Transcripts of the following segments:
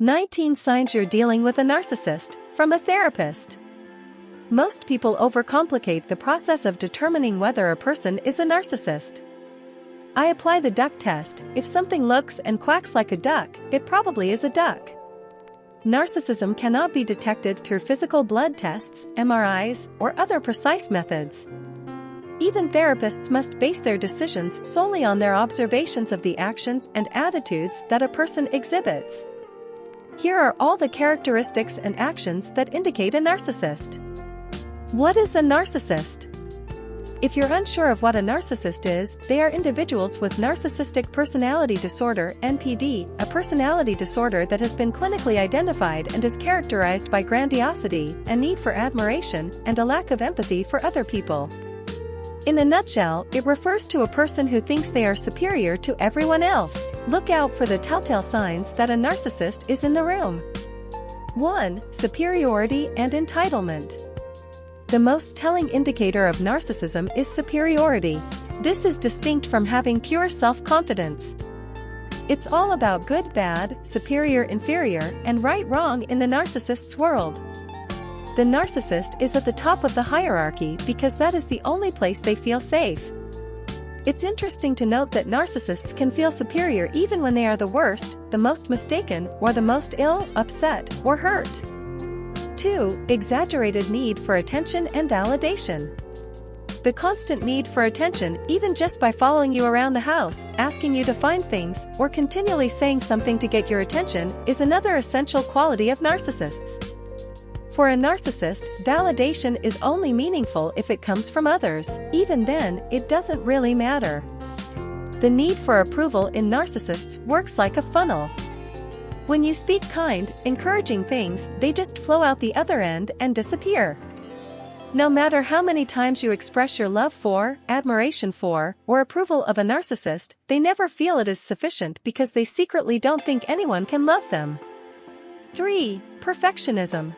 19 Signs you're dealing with a narcissist, from a therapist. Most people overcomplicate the process of determining whether a person is a narcissist. I apply the duck test. If something looks and quacks like a duck, it probably is a duck. Narcissism cannot be detected through physical blood tests, MRIs, or other precise methods. Even therapists must base their decisions solely on their observations of the actions and attitudes that a person exhibits. Here are all the characteristics and actions that indicate a narcissist. What is a narcissist? If you're unsure of what a narcissist is, they are individuals with narcissistic personality disorder, NPD, a personality disorder that has been clinically identified and is characterized by grandiosity, a need for admiration, and a lack of empathy for other people. In a nutshell, it refers to a person who thinks they are superior to everyone else. Look out for the telltale signs that a narcissist is in the room. 1. Superiority and entitlement. The most telling indicator of narcissism is superiority. This is distinct from having pure self-confidence. It's all about good, bad, superior, inferior, and right, wrong in the narcissist's world. The narcissist is at the top of the hierarchy because that is the only place they feel safe. It's interesting to note that narcissists can feel superior even when they are the worst, the most mistaken, or the most ill, upset, or hurt. 2. Exaggerated need for attention and validation. The constant need for attention, even just by following you around the house, asking you to find things, or continually saying something to get your attention, is another essential quality of narcissists. For a narcissist, validation is only meaningful if it comes from others. Even then, it doesn't really matter. The need for approval in narcissists works like a funnel. When you speak kind, encouraging things, they just flow out the other end and disappear. No matter how many times you express your love for, admiration for, or approval of a narcissist, they never feel it is sufficient because they secretly don't think anyone can love them. 3. Perfectionism.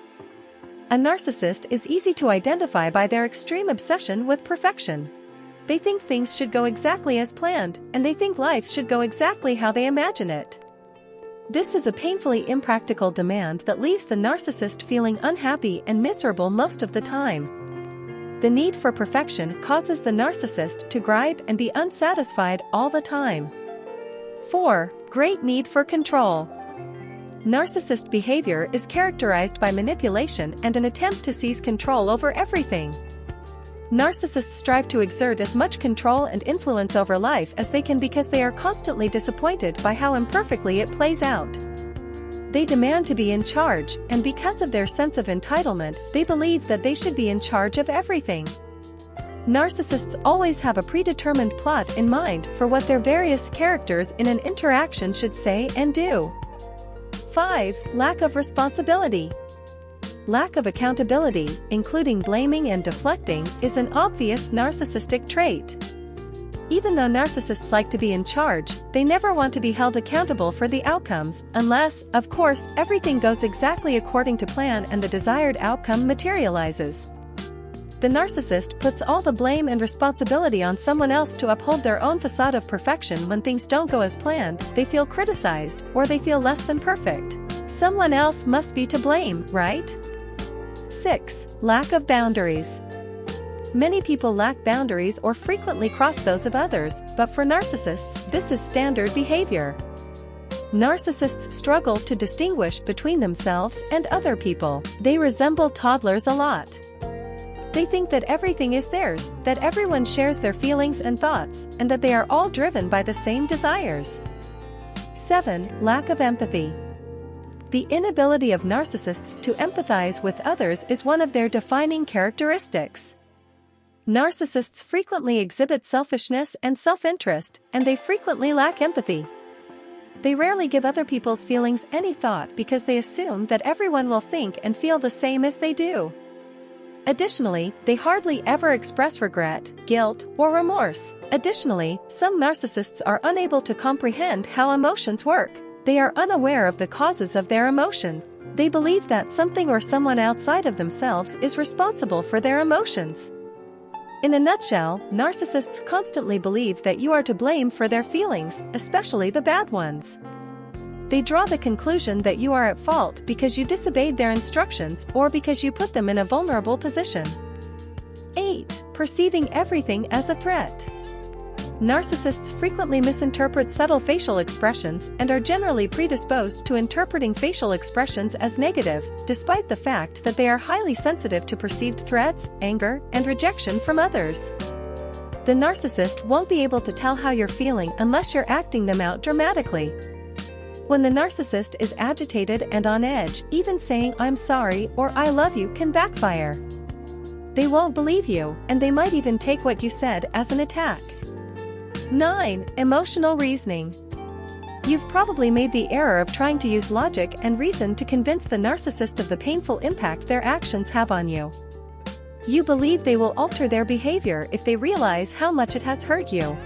A narcissist is easy to identify by their extreme obsession with perfection. They think things should go exactly as planned, and they think life should go exactly how they imagine it. This is a painfully impractical demand that leaves the narcissist feeling unhappy and miserable most of the time. The need for perfection causes the narcissist to gripe and be unsatisfied all the time. 4. Great need for control. Narcissist behavior is characterized by manipulation and an attempt to seize control over everything. Narcissists strive to exert as much control and influence over life as they can because they are constantly disappointed by how imperfectly it plays out. They demand to be in charge, and because of their sense of entitlement, they believe that they should be in charge of everything. Narcissists always have a predetermined plot in mind for what their various characters in an interaction should say and do. 5. Lack of responsibility. Lack of accountability, including blaming and deflecting, is an obvious narcissistic trait. Even though narcissists like to be in charge, they never want to be held accountable for the outcomes, unless, of course, everything goes exactly according to plan and the desired outcome materializes. The narcissist puts all the blame and responsibility on someone else to uphold their own facade of perfection. When things don't go as planned, they feel criticized, or they feel less than perfect. Someone else must be to blame, right? 6. Lack of boundaries. Many people lack boundaries or frequently cross those of others, but for narcissists, this is standard behavior. Narcissists struggle to distinguish between themselves and other people. They resemble toddlers a lot. They think that everything is theirs, that everyone shares their feelings and thoughts, and that they are all driven by the same desires. 7. Lack of empathy. The inability of narcissists to empathize with others is one of their defining characteristics. Narcissists frequently exhibit selfishness and self-interest, and they frequently lack empathy. They rarely give other people's feelings any thought because they assume that everyone will think and feel the same as they do. Additionally, they hardly ever express regret, guilt, or remorse. Additionally, some narcissists are unable to comprehend how emotions work. They are unaware of the causes of their emotions. They believe that something or someone outside of themselves is responsible for their emotions. In a nutshell, narcissists constantly believe that you are to blame for their feelings, especially the bad ones. They draw the conclusion that you are at fault because you disobeyed their instructions or because you put them in a vulnerable position. 8. Perceiving everything as a threat. Narcissists frequently misinterpret subtle facial expressions and are generally predisposed to interpreting facial expressions as negative, despite the fact that they are highly sensitive to perceived threats, anger, and rejection from others. The narcissist won't be able to tell how you're feeling unless you're acting them out dramatically. When the narcissist is agitated and on edge, even saying "I'm sorry" or "I love you" can backfire. They won't believe you, and they might even take what you said as an attack. 9. Emotional reasoning. You've probably made the error of trying to use logic and reason to convince the narcissist of the painful impact their actions have on you. You believe they will alter their behavior if they realize how much it has hurt you.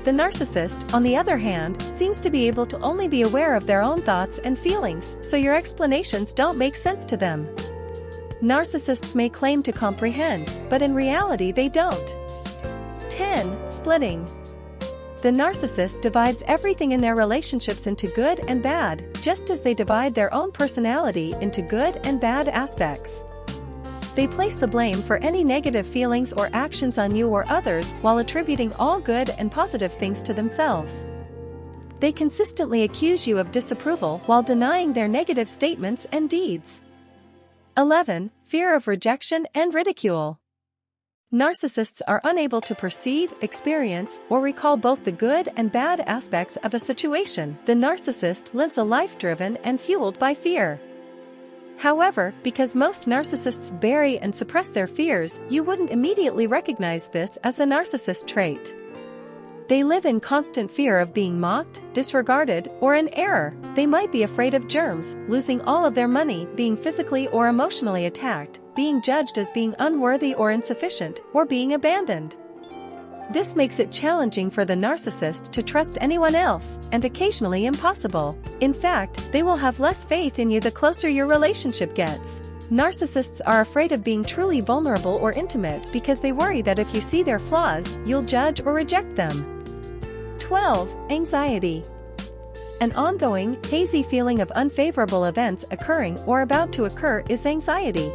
The narcissist, on the other hand, seems to be able to only be aware of their own thoughts and feelings, so your explanations don't make sense to them. Narcissists may claim to comprehend, but in reality they don't. 10. Splitting. The narcissist divides everything in their relationships into good and bad, just as they divide their own personality into good and bad aspects. They place the blame for any negative feelings or actions on you or others while attributing all good and positive things to themselves. They consistently accuse you of disapproval while denying their negative statements and deeds. 11. Fear of rejection and ridicule. Narcissists are unable to perceive, experience, or recall both the good and bad aspects of a situation. The narcissist lives a life driven and fueled by fear. However, because most narcissists bury and suppress their fears, you wouldn't immediately recognize this as a narcissist trait. They live in constant fear of being mocked, disregarded, or in error. They might be afraid of germs, losing all of their money, being physically or emotionally attacked, being judged as being unworthy or insufficient, or being abandoned. This makes it challenging for the narcissist to trust anyone else, and occasionally impossible. In fact, they will have less faith in you the closer your relationship gets. Narcissists are afraid of being truly vulnerable or intimate because they worry that if you see their flaws, you'll judge or reject them. 12. Anxiety. An ongoing, hazy feeling of unfavorable events occurring or about to occur is anxiety.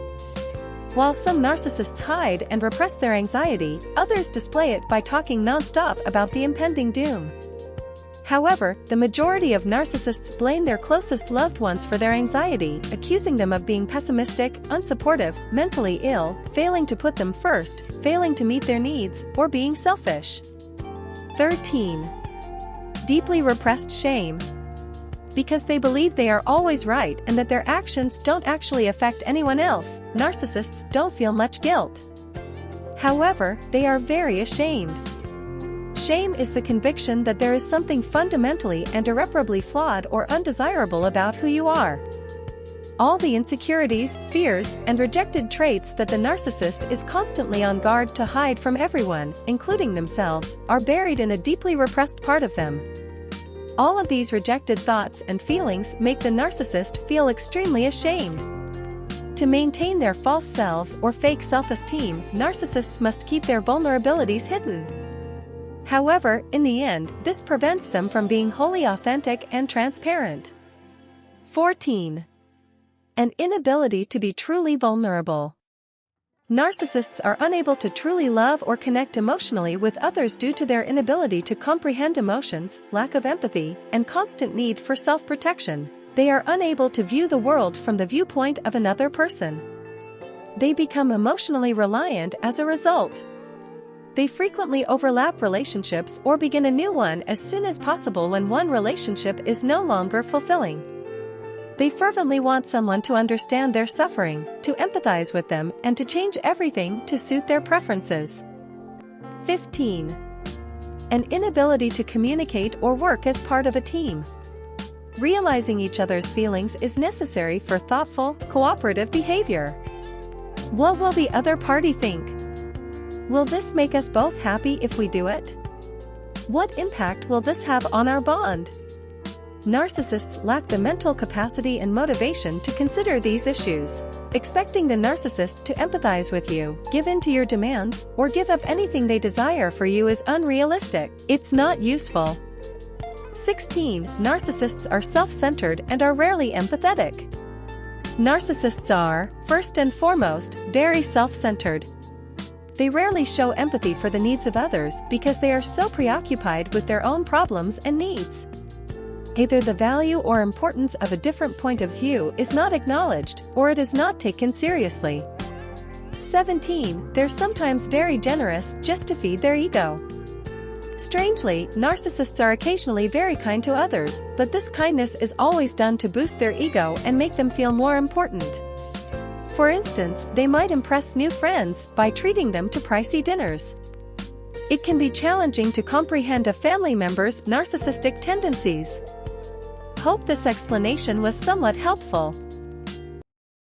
While some narcissists hide and repress their anxiety, others display it by talking non-stop about the impending doom. However, the majority of narcissists blame their closest loved ones for their anxiety, accusing them of being pessimistic, unsupportive, mentally ill, failing to put them first, failing to meet their needs, or being selfish. 13. Deeply repressed shame. Because they believe they are always right and that their actions don't actually affect anyone else, narcissists don't feel much guilt. However, they are very ashamed. Shame is the conviction that there is something fundamentally and irreparably flawed or undesirable about who you are. All the insecurities, fears, and rejected traits that the narcissist is constantly on guard to hide from everyone, including themselves, are buried in a deeply repressed part of them. All of these rejected thoughts and feelings make the narcissist feel extremely ashamed. To maintain their false selves or fake self-esteem, narcissists must keep their vulnerabilities hidden. However, in the end, this prevents them from being wholly authentic and transparent. 14. An inability to be truly vulnerable. Narcissists are unable to truly love or connect emotionally with others due to their inability to comprehend emotions, lack of empathy, and constant need for self-protection. They are unable to view the world from the viewpoint of another person. They become emotionally reliant as a result. They frequently overlap relationships or begin a new one as soon as possible when one relationship is no longer fulfilling. They fervently want someone to understand their suffering, to empathize with them, and to change everything to suit their preferences. 15. An inability to communicate or work as part of a team. Realizing each other's feelings is necessary for thoughtful, cooperative behavior. What will the other party think? Will this make us both happy if we do it? What impact will this have on our bond? Narcissists lack the mental capacity and motivation to consider these issues. Expecting the narcissist to empathize with you, give in to your demands, or give up anything they desire for you is unrealistic. It's not useful. 16. Narcissists are self-centered and are rarely empathetic. Narcissists are, first and foremost, very self-centered. They rarely show empathy for the needs of others because they are so preoccupied with their own problems and needs. Either the value or importance of a different point of view is not acknowledged, or it is not taken seriously. 17. They're sometimes very generous just to feed their ego. Strangely, narcissists are occasionally very kind to others, but this kindness is always done to boost their ego and make them feel more important. For instance, they might impress new friends by treating them to pricey dinners. It can be challenging to comprehend a family member's narcissistic tendencies. Hope this explanation was somewhat helpful.